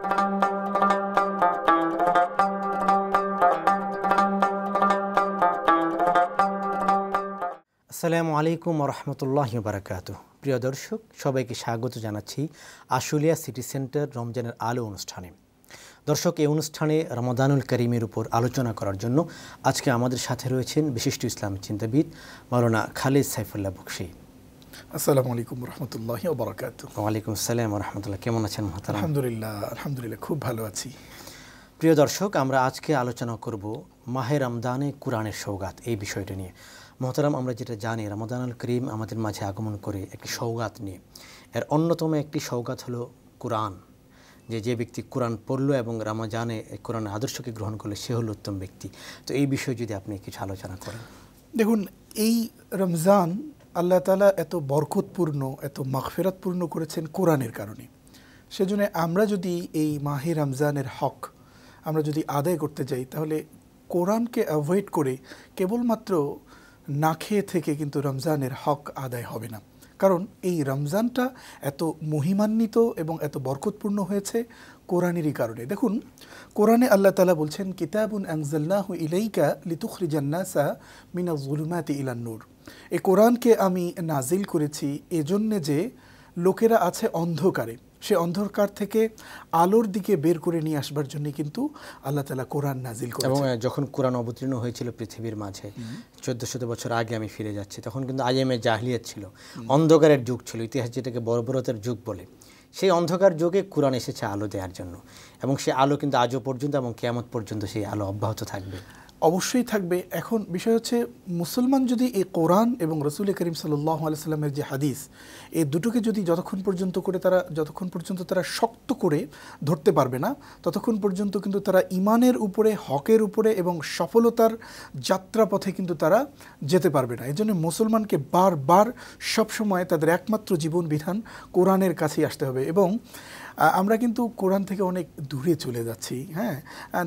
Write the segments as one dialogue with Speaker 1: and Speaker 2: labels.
Speaker 1: আসসালামু আলাইকুম ওয়া রাহমাতুল্লাহি ওয়া বারাকাতুহু। প্রিয় দর্শক, সবাইকে স্বাগত জানাচ্ছি আশুলিয়া সিটি সেন্টার রমজানের আলো অনুষ্ঠানে। দর্শক, এই অনুষ্ঠানে রমাদানুল করিমের উপর আলোচনা করার জন্য আজকে আমাদের সাথে রয়েছেন বিশিষ্ট ইসলামী চিন্তাবিদ মাওলানা খালিদ সাইফুল্লাহ বকশী।
Speaker 2: আসসালামু আলাইকুম ওয়া রাহমাতুল্লাহি ওয়া বারাকাতুহু।
Speaker 1: ওয়া আলাইকুম আসসালাম ওয়া রাহমাতুল্লাহ। কেমন আছেন মুহতারাম?
Speaker 2: আলহামদুলিল্লাহ খুব ভালো আছি।
Speaker 1: প্রিয় দর্শক, আমরা আজকে আলোচনা করব মাহে রমদানে কুরআনের সওগাত, এই বিষয়টা নিয়ে। মুহতারাম, আমরা যেটা জানি রমাদানুল করিম আমাদের মাঝে আগমন করে একটি সওগাত নিয়ে। এর অন্যতম একটি সওগাত হলো কুরআন। যে ব্যক্তি কোরআন পড়লো এবং রমজানে কোরআনের আদর্শকে গ্রহণ করলো, সে হলো উত্তম ব্যক্তি। তো এই বিষয়ে যদি আপনি কিছু আলোচনা করেন।
Speaker 2: দেখুন, এই রমজান আল্লাহ তাআলা এত বরকতপূর্ণ, এত মাগফিরাতপূর্ণ করেছেন কোরআনের কারণে। সেজন্য আমরা যদি এই মাহে রমজানের হক আমরা যদি আদায় করতে যাই, তাহলে কোরআনকে অ্যাভয়েড করে কেবলমাত্র না খেয়ে থেকে কিন্তু রমজানের হক আদায় হবে না। কারণ এই রমজানটা এত মহিমান্বিত এবং এত বরকতপূর্ণ হয়েছে কোরআনেরই কারণে। দেখুন, কোরআনে আল্লাহ তাআলা বলছেন, কিতাবুন আনজালনাহু ইলাইকা লিতুখরিজান নাসা মিনাজ যুলুমাতি ইলান নূর। এই কোরআনকে আমি নাজিল করেছি এজন্যে যে লোকেরা আছে অন্ধকারে, সে অন্ধকার থেকে আলোর দিকে বের করে নিয়ে আসবার জন্য কিন্তু আল্লাহ তাআলা কোরআন নাজিল করেছেন।
Speaker 1: এবং যখন কোরআন অবতীর্ণ হয়েছিল পৃথিবীর মাঝে 1400 বছর আগে আমি ফিরে যাচ্ছি, তখন কিন্তু আইএমএ জাহিলিয়াত ছিল, অন্ধকারের যুগ ছিল, ইতিহাস যেটাকে বর্বরতার যুগ বলে। সেই অন্ধকার যুগে কোরআন এসেছে আলো দেওয়ার জন্য, এবং সেই আলো কিন্তু আজও পর্যন্ত এবং কিয়ামত পর্যন্ত সেই আলো অব্যাহত থাকবে।
Speaker 2: অবশ্যই থাকবে। এখন বিষয় হচ্ছে, মুসলমান যদি এই কোরআন এবং রসুল করিম সাল্লাল্লাহু আলাইহি সাল্লামের যে হাদিস, এই দুটোকে যদি যতক্ষণ পর্যন্ত তারা শক্ত করে ধরতে পারবে না, ততক্ষণ পর্যন্ত কিন্তু তারা ইমানের উপরে, হকের উপরে এবং সফলতার যাত্রাপথে কিন্তু তারা যেতে পারবে না। এই জন্য মুসলমানকে বারবার সবসময় তাদের একমাত্র জীবন বিধান কোরআনের কাছেই আসতে হবে। এবং আমরা কিন্তু কোরআন থেকে অনেক দূরে চলে যাচ্ছি। হ্যাঁ,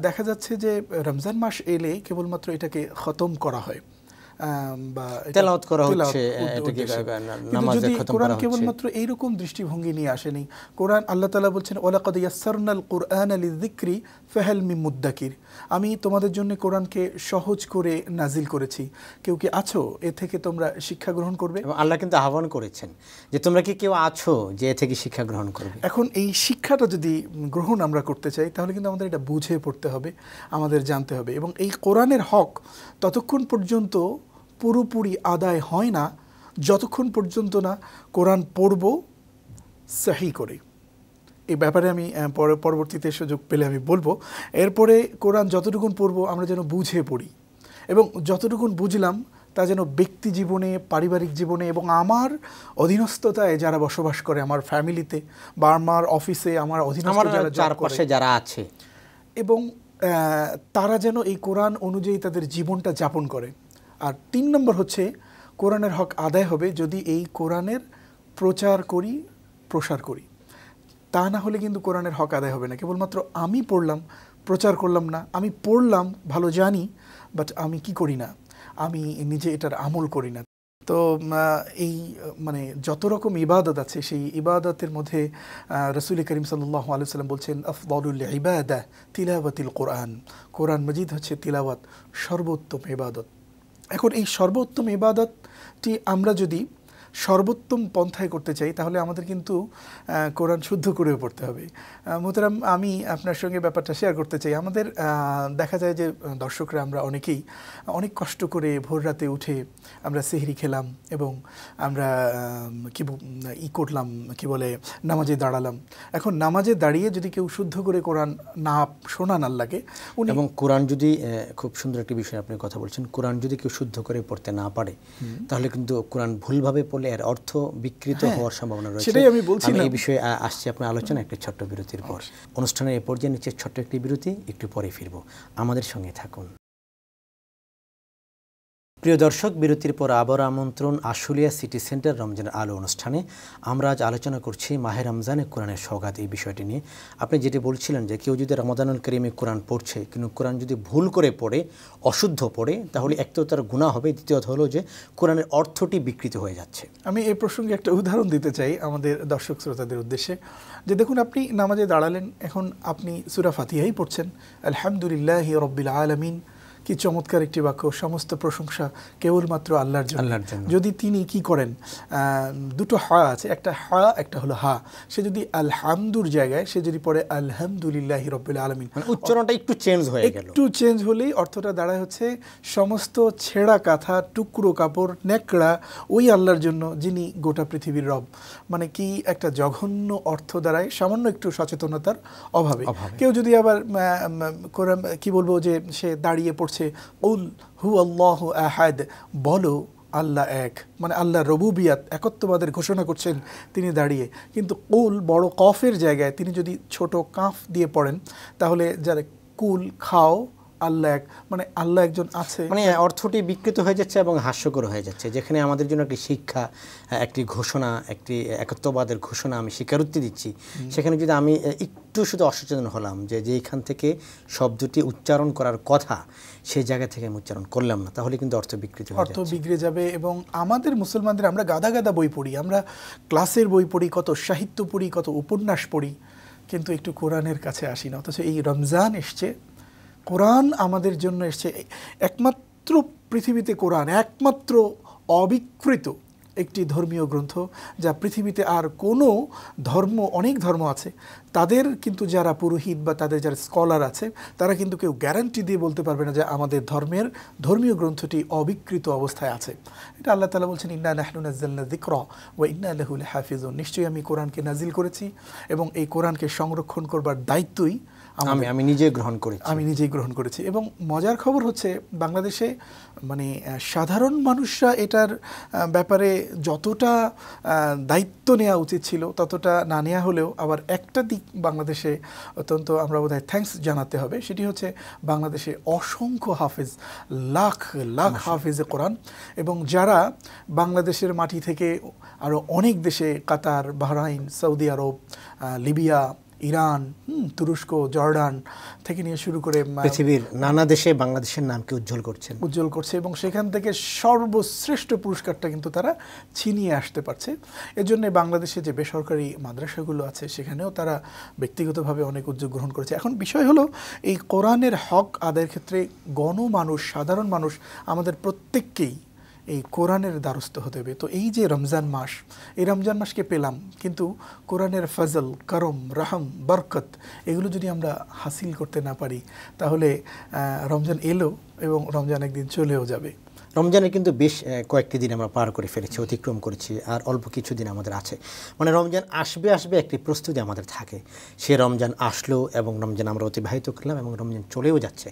Speaker 2: দেখা যাচ্ছে যে রমজান মাস এলে কেবলমাত্র এটাকে খতম করা হয় বা
Speaker 1: তেলাওয়াত করা হচ্ছে,
Speaker 2: যদি কোরআন কেবলমাত্র এইরকম দৃষ্টিভঙ্গি নিয়ে আসেনি। কোরআন আল্লাহ তাআলা বলছেন, ওয়ালাকাদ ইয়াসসারনাল কুরআনা লিযিকরি ফাহাল মিন মুদ্দাকির। আমি তোমাদের জন্য কোরআনকে সহজ করে নাজিল করেছি, কেউ কি আছো এ থেকে তোমরা শিক্ষা গ্রহণ করবে?
Speaker 1: এবং আল্লাহ কিন্তু আহ্বান করেছেন যে তোমরা কি কেউ আছো যে এ থেকে শিক্ষা গ্রহণ করবে।
Speaker 2: এখন এই শিক্ষাটা যদি গ্রহণ আমরা করতে চাই, তাহলে কিন্তু আমাদের এটা বুঝে পড়তে হবে, আমাদের জানতে হবে। এবং এই কোরআনের হক ততক্ষণ পর্যন্ত পুরোপুরি আদায় হয় না যতক্ষণ পর্যন্ত না কোরআন পড়ব সহি করে। এই ব্যাপারে আমি পরবর্তীতে সুযোগ পেলে আমি বলবো। এরপরে কোরআন যতটুকুন পড়ব আমরা যেন বুঝে পড়ি, এবং যতটুকুন বুঝলাম তা যেন ব্যক্তি জীবনে, পারিবারিক জীবনে এবং আমার অধীনস্থতায় যারা বসবাস করে, আমার ফ্যামিলিতে বা আমার অফিসে, আমার অধীনস্থ
Speaker 1: চারপাশে যারা আছে,
Speaker 2: এবং তারা যেন এই কোরআন অনুযায়ী তাদের জীবনটা যাপন করে। আর 3 নম্বর হচ্ছে, কোরআনের হক আদায় হবে যদি এই কোরআনের প্রচার করি, প্রসার করি। তা না হলে কিন্তু কোরআনের হক আদায় হবে না। কেবলমাত্র আমি পড়লাম, প্রচার করলাম না। আমি পড়লাম, ভালো জানি, বাট আমি কি করি না, আমি নিজে এটার আমল করি না। তো এই মানে যত রকম ইবাদত আছে, সেই ইবাদতের মধ্যে রাসূল করিম সাল্লাল্লাহু আলাইহি ওয়াসাল্লাম বলছেন, আফদালুল ইবাদাহ তিলাওয়াতুল কোরআন। কোরআন মাজিদ হচ্ছে তিলাওয়াত সর্বোত্তম ইবাদত। এখন এই সর্বোত্তম ইবাদতটি আমরা যদি সর্বোত্তম পন্থায় করতে চাই, তাহলে আমাদের কিন্তু কোরআন শুদ্ধ করে পড়তে হবে। মোহতারাম, আমি আপনার সঙ্গে ব্যাপারটা শেয়ার করতে চাই। আমাদের দেখা যায় যে দর্শকরা আমরা অনেকেই অনেক কষ্ট করে ভোর রাতে উঠে আমরা সেহরি খেলাম এবং আমরা করলাম, কি বলে, নামাজে দাঁড়ালাম। এখন নামাজে দাঁড়িয়ে যদি কেউ শুদ্ধ করে কোরআন না শোনান আল্লাহকে,
Speaker 1: এবং কোরআন যদি, খুব সুন্দর একটি বিষয় আপনি কথা বলছেন, কোরআন যদি কেউ শুদ্ধ করে পড়তে না পারে, তাহলে কিন্তু কোরআন ভুলভাবে পড়লে এর অর্থ বিকৃত হওয়ার সম্ভাবনা রয়েছে।
Speaker 2: সেটাই আমি বলছি।
Speaker 1: এই বিষয়ে আসছি আপনার আলোচনা একটি ছোট্ট বিরতির পর। অনুষ্ঠানের এই পর্যায়ে নিচ্ছে ছোট্ট একটি বিরতি, একটু পরে ফিরবো, আমাদের সঙ্গে থাকুন। প্রিয় দর্শক, বিরতির পর আবার আমন্ত্রণ আশুলিয়া সিটি সেন্টার রমজানের আলো অনুষ্ঠানে। আমরা আজ আলোচনা করছি মাহে রমজানে কোরআনের সওগাত এই বিষয়টি নিয়ে। আপনি যেটি বলছিলেন যে কেউ যদি রমাদানুল কারীমে কোরআন পড়ছে, কিন্তু কোরআন যদি ভুল করে পড়ে, অশুদ্ধ পড়ে, তাহলে এক তো তার গুনাহ হবে, দ্বিতীয়ত হলো যে কোরআনের অর্থটি বিকৃত হয়ে যাচ্ছে।
Speaker 2: আমি এই প্রসঙ্গে একটা উদাহরণ দিতে চাই আমাদের দর্শক শ্রোতাদের উদ্দেশ্যে, যে দেখুন আপনি নামাজে দাঁড়ালেন, এখন আপনি সূরা ফাতিহাই পড়ছেন, আলহামদুলিল্লাহি রাব্বিল আলামিন। কি চমৎকার একটি বাক্য, সমস্ত প্রশংসা কেবলমাত্র আল্লাহর জন্য। যদি তিনি কি করেন, দুটো হা আছে, একটা হা একটা হলো হা, সে যদি আলহামদুর জায়গায় সে যদি পড়ে আলহামদুলিল্লাহি রাব্বিল আলামিন,
Speaker 1: উচ্চারণটা একটু চেঞ্জ হয়ে গেল,
Speaker 2: একটু চেঞ্জ হলেই অর্থটা দাঁড়ায় হচ্ছে সমস্ত ছেঁড়া কাঁথা, টুকরো কাপড়, নেকড়া ওই আল্লাহর জন্য যিনি গোটা পৃথিবীর রব। মানে কি একটা জঘন্য অর্থ দাঁড়ায় সামান্য একটু সচেতনতার অভাবে। কেউ যদি আবার কোরআন কি বলবো, যে সে দাঁড়িয়ে পড়ছে উল হু আল্লাহু আহাদ, বলো আল্লাহ এক, মানে আল্লাহ রবুবিয়াত একত্ববাদের ঘোষণা করছেন তিনি দাঁড়িয়ে, কিন্তু কুল বড় কফের জায়গায় তিনি যদি ছোট কাফ দিয়ে পড়েন, তাহলে যারা কুল খাও আল্লাহ এক, মানে আল্লাহ একজন আছে,
Speaker 1: মানে অর্থটি বিকৃত হয়ে যাচ্ছে এবং হাস্যকর হয়ে যাচ্ছে। যেখানে আমাদের জন্য একটি শিক্ষা, একটি ঘোষণা, একটি একত্ববাদের ঘোষণা আমি স্বীকারোক্তি দিচ্ছি, সেখানে যদি আমি একটু শুধু অসচেতন হলাম যে যেখান থেকে শব্দটি উচ্চারণ করার কথা সেই জায়গা থেকে আমি উচ্চারণ করলাম না, তাহলে কিন্তু অর্থ বিকৃত হয়ে যাচ্ছে,
Speaker 2: অর্থ বিগড়ে যাবে। এবং আমাদের মুসলমানদের, আমরা গাদা গাদা বই পড়ি, আমরা ক্লাসের বই পড়ি, কত সাহিত্য পড়ি, কত উপন্যাস পড়ি, কিন্তু একটু কোরআনের কাছে আসি না। অথচ এই রমজান এসছে, কোরআন আমাদের জন্য এসছে, একমাত্র পৃথিবীতে কোরআন একমাত্র অবিকৃত একটি ধর্মীয় গ্রন্থ, যা পৃথিবীতে আর কোনো ধর্ম, অনেক ধর্ম আছে, তাদের কিন্তু যারা পুরোহিত বা তাদের যারা স্কলার আছে, তারা কিন্তু কেউ গ্যারান্টি দিয়ে বলতে পারবে না যে আমাদের ধর্মীয় গ্রন্থটি অবিকৃত অবস্থায় আছে। এটা আল্লাহ তাআলা বলছেন, ইন্না নাহনু নাযালনা যিকরা ওয়া ইন্না লাহু লাহাফিজুন। নিশ্চয়ই আমি কোরআনকে নাজিল করেছি এবং এই কোরআনকে সংরক্ষণ করবার দায়িত্বই আমি নিজেই গ্রহণ করেছি। এবং মজার খবর হচ্ছে, বাংলাদেশে মানে সাধারণ মানুষরা এটার ব্যাপারে যতটা দায়িত্ব নেওয়া উচিত ছিল ততটা না নেওয়া হলেও, আবার একটা দিক বাংলাদেশে অত্যন্ত আমরা বোধহয় থ্যাঙ্কস জানাতে হবে, সেটি হচ্ছে বাংলাদেশে অসংখ্য হাফেজ, লাখ লাখ হাফেজে কোরআন, এবং যারা বাংলাদেশের মাটি থেকে আরও অনেক দেশে, কাতার, বাহরাইন, সৌদি আরব, লিবিয়া, ইরান, তুরস্ক, জর্ডান থেকে নিয়ে শুরু করে
Speaker 1: পৃথিবীর নানা দেশে বাংলাদেশের নামকে উজ্জ্বল করছে,
Speaker 2: এবং সেখান থেকে সর্বশ্রেষ্ঠ পুরস্কারটা কিন্তু তারা ছিনিয়ে আসতে পারছে। এজন্য বাংলাদেশে যে বেসরকারি মাদ্রাসাগুলো আছে সেখানেও তারা ব্যক্তিগতভাবে অনেক উদ্যোগ গ্রহণ করেছে। এখন বিষয় হলো, এই কোরআনের হক আদায়ের ক্ষেত্রে গণমানুষ, সাধারণ মানুষ, আমাদের প্রত্যেককেই এই কোরআনের দ্বারস্থ হতে হবে। তো এই যে রমজান মাস, এই রমজান মাসকে পেলাম, কিন্তু কোরআনের ফজল, করম, রহম, বরকত এগুলো যদি আমরা হাসিল করতে না পারি, তাহলে রমজান এলো এবং রমজান একদিন চলেও যাবে।
Speaker 1: রমজানের কিন্তু বেশ কয়েকটি দিন আমরা পার করে ফেলেছি, অতিক্রম করেছি, আর অল্প কিছু দিন আমাদের আছে। মানে রমজান আসবে একটি প্রস্তুতি আমাদের থাকে। সে রমজান আসলো এবং রমজান আমরা অতিবাহিত করলাম এবং রমজান চলেও যাচ্ছে,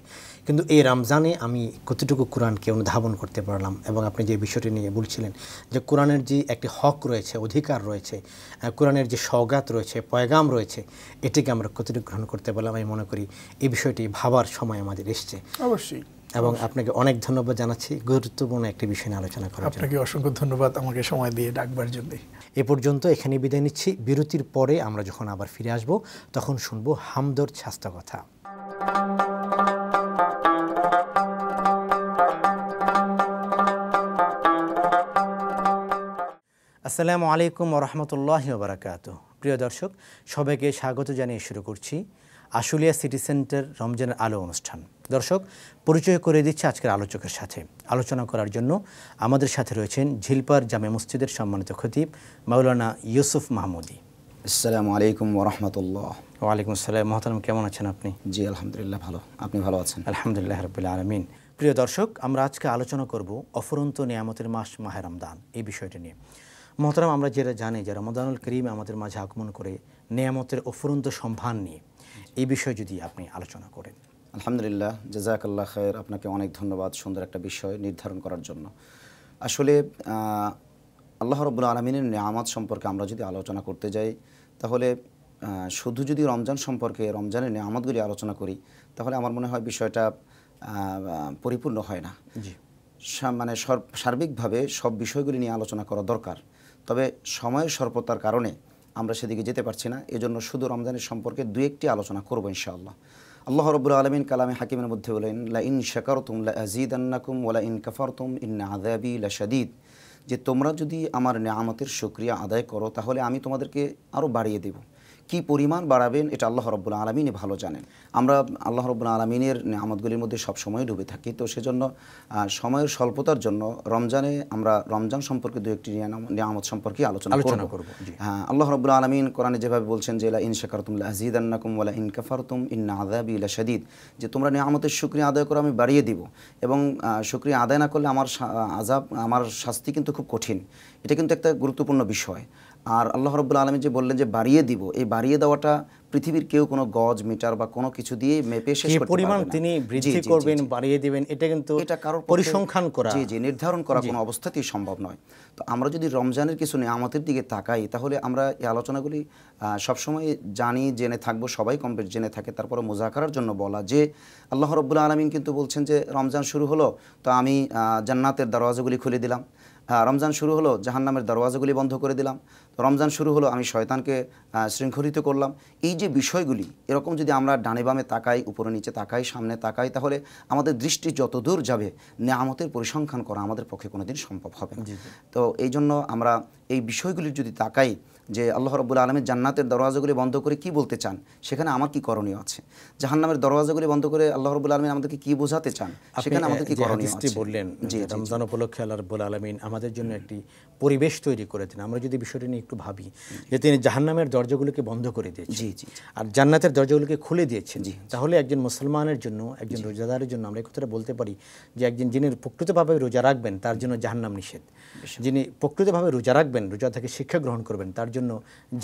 Speaker 1: কিন্তু এই রমজানে আমি কতটুকু কোরআনকে অনুধাবন করতে পারলাম। এবং আপনি যে বিষয়টি নিয়ে বলছিলেন যে কোরআনের যে একটি হক রয়েছে, অধিকার রয়েছে, কোরআনের যে সওগাত রয়েছে, পয়গাম রয়েছে, এটিকে আমরা কতটুকু গ্রহণ করতে পারলাম, আমি মনে করি এই বিষয়টি ভাবার সময় আমাদের এসছে।
Speaker 2: অবশ্যই।
Speaker 1: এবং আপনাকে অনেক ধন্যবাদ জানাচ্ছি গুরুত্বপূর্ণ একটি বিষয় নিয়ে আলোচনা করার জন্য।
Speaker 2: আপনাকে অসংখ্য ধন্যবাদ আমাকে সময় দিয়ে ডাকবার জন্য।
Speaker 1: এ পর্যন্ত এখানে বিদায় নিচ্ছি। বিরতির পরে আমরা যখন আবার ফিরে আসব, তখন শুনবো হামদর্দ স্বাস্থ্য কথা। আসসালামু আলাইকুম ওয়া রাহমাতুল্লাহি ওয়া বারাকাতুহু। প্রিয় দর্শক, সবাইকে স্বাগত জানিয়ে শুরু করছি আশুলিয়া সিটি সেন্টার রমজানের আলো অনুষ্ঠান। দর্শক, পরিচয় করে দিচ্ছে আজকের আলোচকের সাথে। আলোচনা করার জন্য আমাদের সাথে রয়েছেন ঝিলপার জামে মসজিদের সম্মানিত খতিব মাওলানা ইউসুফ মাহমুদি।
Speaker 3: আসসালামু আলাইকুম ওয়া রাহমাতুল্লাহ।
Speaker 1: ওয়ালাইকুম আসসালাম। মহতারাম, কেমন আছেন আপনি?
Speaker 3: জি আলহামদুলিল্লাহ ভালো। আপনি ভালো আছেন?
Speaker 1: আলহামদুলিল্লাহ রাব্বিল আলামিন। প্রিয় দর্শক, আমরা আজকে আলোচনা করব অফুরন্ত নিয়ামতের মাস মাহে রমজান, এই বিষয়টি নিয়ে। মহতারাম, আমরা যেটা জানি যে রমাদানুল কারীম আমাদের মাঝে আগমন করে নিয়ামতের অফুরন্ত সম্ভার নিয়ে, এই বিষয়ে যদি আপনি আলোচনা করেন।
Speaker 3: আলহামদুলিল্লাহ, জাযাকাল্লাহ খায়র। আপনাকে অনেক ধন্যবাদ সুন্দর একটা বিষয় নির্ধারণ করার জন্য। আসলে আল্লাহ রাব্বুল আলামিনের নিয়ামত সম্পর্কে আমরা যদি আলোচনা করতে যাই, তাহলে শুধু যদি রমজান সম্পর্কে, রমজানের নিয়ামতগুলি আলোচনা করি, তাহলে আমার মনে হয় বিষয়টা পরিপূর্ণ হয় না।
Speaker 1: জি।
Speaker 3: মানে সার্বিকভাবে সব বিষয়গুলি নিয়ে আলোচনা করা দরকার, তবে সময়ের স্বল্পতার কারণে আমরা সেদিকে যেতে পারছি না। এজন্য শুধু রমজানের সম্পর্কে দু একটি আলোচনা করব ইনশাআল্লাহ। আল্লাহ রাব্বুল আলামিন কালামে হাকিমের মধ্যে বলেন, লা ইন শাকারতুম লা আযীদান্নাকুম ওয়া লা ইন কাফারতুম ইন্না আযাবি লাশাদীদ, যে তোমরা যদি আমার নেয়ামতের শুকরিয়া আদায় করো তাহলে আমি তোমাদেরকে আরও বাড়িয়ে দেব। কি পরিমাণ বাড়াবেন এটা আল্লাহ রাব্বুল আলামিনই ভালো জানেন। আমরা আল্লাহ রাব্বুল আলামিনের নেয়ামতগুলির মধ্যে সব সময় ডুবে থাকি, তো সেজন্য সময়ের স্বল্পতার জন্য রমজানে আমরা রমজান সম্পর্কে দু একটি নেয়ামত সম্পর্কে আলোচনা করব। হ্যাঁ, আল্লাহ রাব্বুল আলামিন কোরআনে যেভাবে বলছেন যে লা ইন শাকারতুম লা আযীদান্নাকুম ওয়া লা ইন কাফারতুম ইন্না আযাবি লাশাদীদ, যে তোমরা নেয়ামতের শুকরিয়া আদায় করো আমি বাড়িয়ে দিব, এবং শুকরিয়া আদায় না করলে আমার শাস্তি কিন্তু খুব কঠিন। এটা কিন্তু একটা গুরুত্বপূর্ণ বিষয়। আর আল্লাহ রাব্বুল আলামিন যে বললেন যে বাড়িয়ে দিব, এই বাড়িয়ে দেওয়াটা পৃথিবীর কেউ কোনো গজ মিটার বা কোনো কিছু দিয়ে মেপে শেষ করতে পারবে না।
Speaker 1: পরিমাণ তিনি বৃদ্ধি করবেন, বাড়িয়ে দিবেন, এটা কিন্তু
Speaker 3: কারোর
Speaker 1: পরিসংখ্যান করা,
Speaker 3: নির্ধারণ করা কোনো অবস্থাতেই সম্ভব নয়। তো আমরা যদি রমজানের কিছু নেয়ামতের দিকে তাকাই তাহলে আমরা এই আলোচনাগুলি সবসময় জেনে থাকবো, সবাই কমপ্লিট জেনে থাকে, তারপরে মুজাকারার জন্য বলা যে আল্লাহ রাব্বুল আলামিন কিন্তু বলছেন যে রমজান শুরু হলো তো আমি জান্নাতের দরওয়াজাগুলি খুলে দিলাম, রমজান শুরু হলো জাহান্নামের দরওয়াজাগুলি বন্ধ করে দিলাম, রমজান শুরু হলো আমি শয়তানকে শৃঙ্খলিত করলাম। এই যে বিষয়গুলি, এরকম যদি আমরা ডানে বামে তাকাই, উপরে নিচে তাকাই, সামনে তাকাই, তাহলে আমাদের দৃষ্টি যত দূর যাবে নেয়ামতের পরিসংখ্যান করা আমাদের পক্ষে কোনোদিন সম্ভব হবে না। তো এই জন্য আমরা এই বিষয়গুলির যদি তাকাই যে আল্লাহ রাব্বুল আলামিন জান্নাতের দরওয়াজাগুলি বন্ধ করে কি বলতে চান, সেখানে আমার কি করণীয় আছে, জাহান্নামের দরওয়াজাগুলি বন্ধ করে আল্লাহ রাব্বুল আলামিন আমাদেরকে কি বোঝাতে চান, সেখানে আমাদের কি করণীয় আছে।
Speaker 1: বললেন যে রমজান উপলক্ষে আল্লাহ রাব্বুল আলামিন আমাদের জন্য একটি পরিবেশ তৈরি করেছেন। আমরা যদি বিষয়টি নিয়ে একটু ভাবি যে তিনি জাহান্নামের দরজাগুলোকে বন্ধ করে দিয়েছেন আর জান্নাতের দরজাগুলোকে খুলে দিয়েছেন, তাহলে একজন মুসলমানের জন্য, একজন রোজাদারের জন্য আমরা এই কথাটা বলতে পারি যে একজন যিনি প্রকৃতভাবে রোজা রাখবেন তার জন্য জাহান্নাম নিষেধ, যিনি প্রকৃতভাবে রোজা রাখবেন, রোজা থেকে শিক্ষা গ্রহণ করবেন, তার জন্য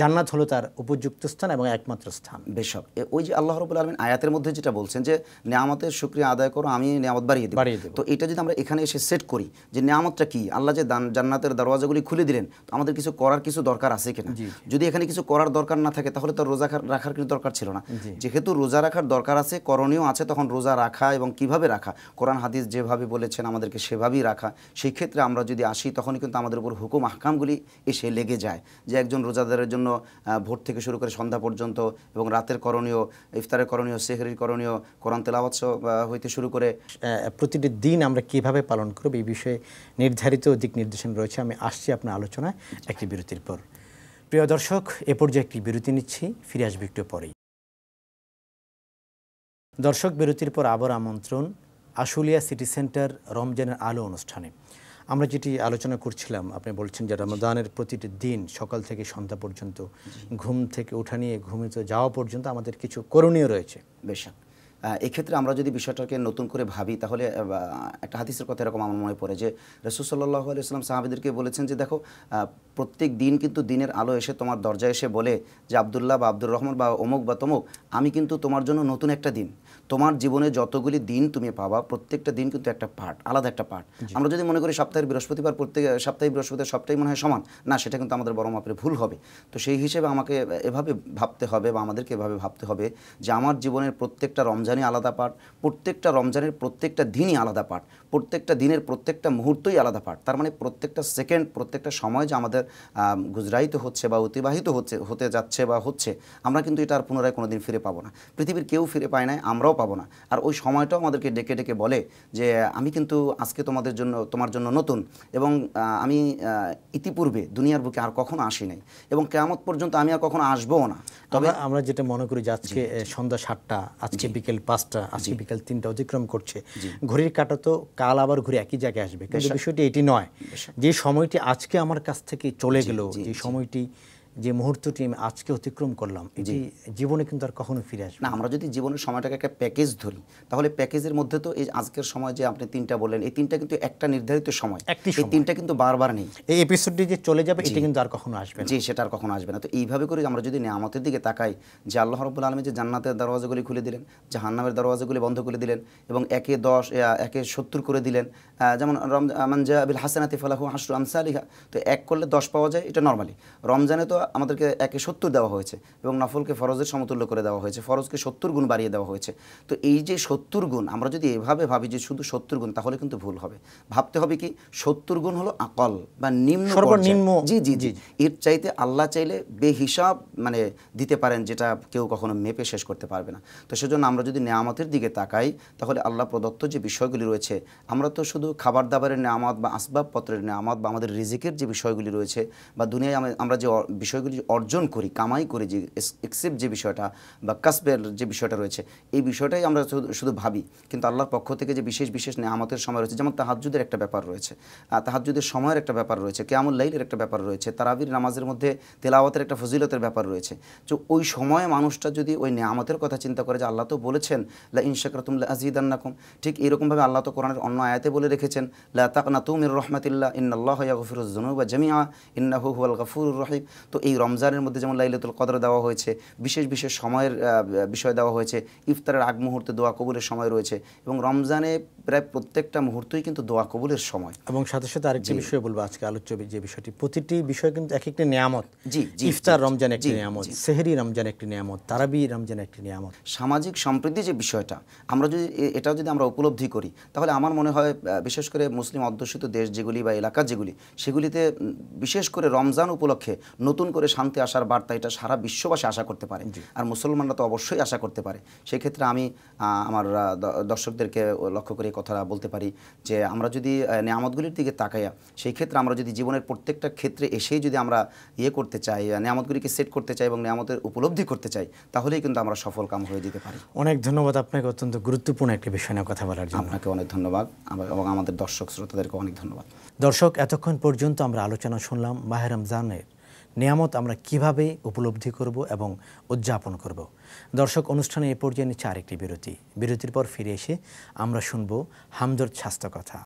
Speaker 1: জান্নাত হলো তার উপযুক্ত স্থান এবং একমাত্র স্থান।
Speaker 3: বেশক ওই যে আল্লাহ রাব্বুল আলামিন আয়াতের মধ্যে যেটা বলছেন যে নেয়ামতের শুকরিয়া আদায় করো আমি নেয়ামত বাড়িয়ে দেব, তো এটা যদি আমরা এখানে এসে সেট করি যে নেয়ামতটা কি, আল্লাহ যে জান্নাতের দরওয়াজাগুলি খুলে দিলেন, তো আমাদের কিছু করার কিছু দরকার আছে কিনা। যদি এখানে কিছু করার দরকার না থাকে তাহলে তো রোজা রাখার কিছু দরকার ছিল না। যেহেতু রোজা রাখার দরকার আছে, করণীয় আছে, তখন রোজা রাখা এবং কিভাবে রাখা, কোরআন হাদিস যেভাবে বলেছেন আমাদেরকে সেভাবেই রাখা, সেই ক্ষেত্রে আমরা যদি আসি তখনই কিন্তু আমাদের উপর হুকুম আহকামগুলি এসে লেগে যায় যে একজন রোজাদারের জন্য ভোর থেকে শুরু করে সন্ধ্যা পর্যন্ত এবং রাতের করণীয়, ইফতারের করণীয়, সেহরির করণীয়, কোরআন তেলাওয়াত হইতে শুরু করে
Speaker 1: প্রতিটি দিন আমরা কিভাবে পালন করব এই বিষয়ে নির্ধারিত দিক নির্দেশনা রয়েছে। আমি আসছি আপনার আলোচনায় একটি বিরতির পর। প্রিয় দর্শক, এ পর্যায়ে একটি বিরতি নিচ্ছি, ফিরে আসবে একটু পরেই। দর্শক, বিরতির পর আবার আমন্ত্রণ আশুলিয়া সিটি সেন্টার রমজানের আলো অনুষ্ঠানে। আমরা যেটি আলোচনা করছিলাম, আপনি বলছেন যে রমজানের প্রতিটি দিন সকাল থেকে সন্ধ্যা পর্যন্ত, ঘুম থেকে ওঠা নিয়ে ঘুমিতে যাওয়া পর্যন্ত আমাদের কিছু করণীয় রয়েছে।
Speaker 3: বেশক এক্ষেত্রে আমরা যদি বিষয়টাকে নতুন করে ভাবি তাহলে একটা হাদিসের কথা এরকম আমার মনে পড়ে যে রাসূল সাল্লাল্লাহু আলাইহি ওয়াসাল্লাম সাহাবীদেরকে বলেছেন যে দেখো, প্রত্যেক দিন কিন্তু দিনের আলো এসে তোমার দরজায় এসে বলে যে আব্দুল্লাহ বা আব্দুর রহমান বা অমুক বা তমুক, আমি কিন্তু তোমার জন্য নতুন একটা দিন, তোমার জীবনে যতগুলি দিন তুমি পাবা প্রত্যেকটা দিন কিন্তু একটা পার্ট, আলাদা একটা পার্ট। আমরা যদি মনে করি সপ্তাহের বৃহস্পতিবার প্রত্যেক সাপ্তাহিক বৃহস্পতিবার সবটাই মনে হয় সমান, না, সেটা কিন্তু আমাদের বড় মাপের ভুল হবে। তো সেই হিসেবে আমাকে এভাবে ভাবতে হবে বা আমাদেরকে এভাবে ভাবতে হবে যে আমার জীবনের প্রত্যেকটা রমজানই আলাদা পার্ট, প্রত্যেকটা রমজানের প্রত্যেকটা দিনই আলাদা পার্ট, প্রত্যেকটা দিনের প্রত্যেকটা মুহূর্তই আলাদা পার্ট। তার মানে প্রত্যেকটা সেকেন্ড, প্রত্যেকটা সময় যে আমাদের গুজরাইত হচ্ছে বা অতিবাহিত হতে যাচ্ছে বা হচ্ছে, আমরা কিন্তু এটা আর পুনরায় কোনোদিন ফিরে পাবো না। পৃথিবীর কেউ ফিরে পায় না, আমরাও পাবো না। আর ওই সময়টাও আমাদেরকে ডেকে ডেকে বলে যে আমি কিন্তু আজকে তোমার জন্য নতুন, এবং আমি ইতিপূর্বে দুনিয়ার বুকে আর কখনো আসি নাই এবং কিয়ামত পর্যন্ত আমি আর কখনো আসবও না।
Speaker 1: তবে আমরা যেটা মনে করি যে আজকে সন্ধ্যা 7টা, আজকে বিকেল 5টা, আজকে বিকেল 3টা অতিক্রম করছে, ঘড়ির কাঁটা তো কাল আবার ঘুরে একই জায়গায় আসবে, কিন্তু বিষয়টি এটি নয় যে সময়টি আজকে আমার কাছ থেকে চলে গেল, যে সময়টি, যে মুহূর্তটি আমি আজকে অতিক্রম করলাম, এটি জীবনে কিন্তু আর কখনো ফিরে আসবে না।
Speaker 3: আমরা যদি জীবনের সময়টাকে একটা প্যাকেজ ধরি তাহলে প্যাকেজের মধ্যে তো এই আজকের সময় যে আপনি 3টা বললেন, এই 3টা কিন্তু একটা নির্ধারিত সময়, এই 3টা কিন্তু বারবার নেই।
Speaker 1: এই এপিসোডটি যে চলে যাবে এটা কিন্তু আর কখনো আসবে না।
Speaker 3: জি, সেটা আর কখনো আসবে না। তো এইভাবে করে আমরা যদি নেয়ামতের দিকে তাকাই যে আল্লাহ রাব্বুল আলামিন যে জান্নাতের দরওয়াজাগুলি খুলে দিলেন, জাহান্নামের দরওয়াজাগুলি বন্ধ করে দিলেন এবং একে 10 একে 70 করে দিলেন, যেমন মান জা বিল হাসানাতি ফালাহু আশরু আমসালিহা, তো 1 করলে 10 পাওয়া যায়, এটা নরমালি। রমজানে তো আমাদেরকে 1-70 দেওয়া হয়েছে এবং নফলকে ফরজের সমতুল্য করে দেওয়া হয়েছে, ফরজকে 70 গুণ বাড়িয়ে দেওয়া হয়েছে। তো এই যে 70 গুণ আমরা যদি এভাবে ভাবি যে শুধু 70 গুণ, তাহলে কিন্তু ভুল হবে। ভাবতে হবে কি 70 গুণ হলো আকল বা নিম্ন
Speaker 1: সর্বনিম্ন।
Speaker 3: জি জি জি, এর চাইতে আল্লাহ চাইলে বেহিসাব মানে দিতে পারেন, যেটা কেউ কখনো মেপে শেষ করতে পারবে না। তো সেজন্য আমরা যদি নেয়ামতের দিকে তাকাই, তাহলে আল্লাহ প্রদত্ত যে বিষয়গুলি রয়েছে, আমরা তো শুধু খাবার দাবারের নেয়ামত বা আসবাবপত্রের নেয়ামত বা আমাদের রিজিকের যে বিষয়গুলি রয়েছে বা দুনিয়ায় আমরা যে বিষয়গুলি অর্জন করি, কামাই করি, যে এক্সেপ্ট যে বিষয়টা বা কাসবের যে বিষয়টা রয়েছে, এই বিষয়টাই আমরা শুধু ভাবি। কিন্তু আল্লাহর পক্ষ থেকে যে বিশেষ বিশেষ নেয়ামতের সময় রয়েছে, যেমন তাহাজ্জুদের একটা ব্যাপার রয়েছে, তাহাজ্জুদের সময়ের একটা ব্যাপার রয়েছে, কিয়ামুল লাইলের একটা ব্যাপার রয়েছে, তারাবির নামাজের মধ্যে তেলাওয়াতের একটা ফজিলতের ব্যাপার রয়েছে। তো ওই সময়ে মানুষটা যদি ওই নেয়ামতের কথা চিন্তা করে, যে আল্লাহ তো বলেছেন লা ইন শাকারতুম লা আযীদান্নাকুম, ঠিক এরকমভাবে আল্লাহ তো কোরআনের অন্য আয়াতে বলে রেখেছেন লা তাকনাতু মির রাহমাতিল্লাহ ইন্নাল্লাহা ইয়াগফিরুয যুনুবা জামিআ ইন্নাহু হুয়াল গফুরুর রহিম। তো এই রমজানের মধ্যে যেমন লাইলাতুল কদর দেওয়া হয়েছে, বিশেষ বিশেষ সময়ের বিষয় দেওয়া হয়েছে, ইফতারের আগ মুহূর্তে দোয়া কবুলের সময় রয়েছে, এবং রমজানে প্রায় প্রত্যেকটা মুহূর্তই কিন্তু দোয়া কবুলের সময়।
Speaker 1: এবং সাথে সাথে আরেকটি বিষয় বলবো, আজকে আলোচ্য যে বিষয়টি, প্রতিটি বিষয় কিন্তু এক একটি নিয়ামত।
Speaker 3: জি জি,
Speaker 1: ইফতার রমজান একটি নিয়ামত, সেহরি রমজান একটি নিয়ামত, তারাবি রমজান একটি নিয়ামত।
Speaker 3: সামাজিক সম্প্রীতি যে বিষয়টা, আমরা যদি এটাও যদি আমরা উপলব্ধি করি, তাহলে আমার মনে হয় বিশেষ করে মুসলিম অধ্যুষিত দেশ যেগুলি বা এলাকা যেগুলি, সেগুলিতে বিশেষ করে রমজান উপলক্ষে নতুন করে শান্তি আসার বার্তা এটা সারা বিশ্ববাসী আশা করতে পারে, আর মুসলমানরা তো অবশ্যই আশা করতে পারে। সেই ক্ষেত্রে আমি আমার দর্শকদেরকে লক্ষ্য করে কথা বলতে পারি যে আমরা যদি নেয়ামতগুলির দিকে তাকাইয়া, সেই ক্ষেত্রে আমরা যদি জীবনের প্রত্যেকটা ক্ষেত্রে এসেই যদি আমরা করতে চাই, নেয়ামতগুলিকে সেট করতে চাই এবং নেয়ামতের উপলব্ধি করতে চাই, তাহলেই কিন্তু আমরা সফল কাম হয়ে যেতে পারি।
Speaker 1: অনেক ধন্যবাদ আপনাকে অত্যন্ত গুরুত্বপূর্ণ একটি বিষয় নিয়ে কথা বলার জন্য।
Speaker 3: আপনাকে অনেক ধন্যবাদ এবং আমাদের দর্শক শ্রোতাদেরকে অনেক ধন্যবাদ।
Speaker 1: দর্শক, এতক্ষণ পর্যন্ত আমরা আলোচনা শুনলাম মাহে রমজানের নিয়ামত আমরা কিভাবে উপলব্ধি করব এবং উদযাপন করব। দর্শক, অনুষ্ঠানে এ পর্যায়ে নিচ্ছে আরেকটি বিরতির পর ফিরে এসে আমরা শুনব হামদর্দ স্বাস্থ্য কথা।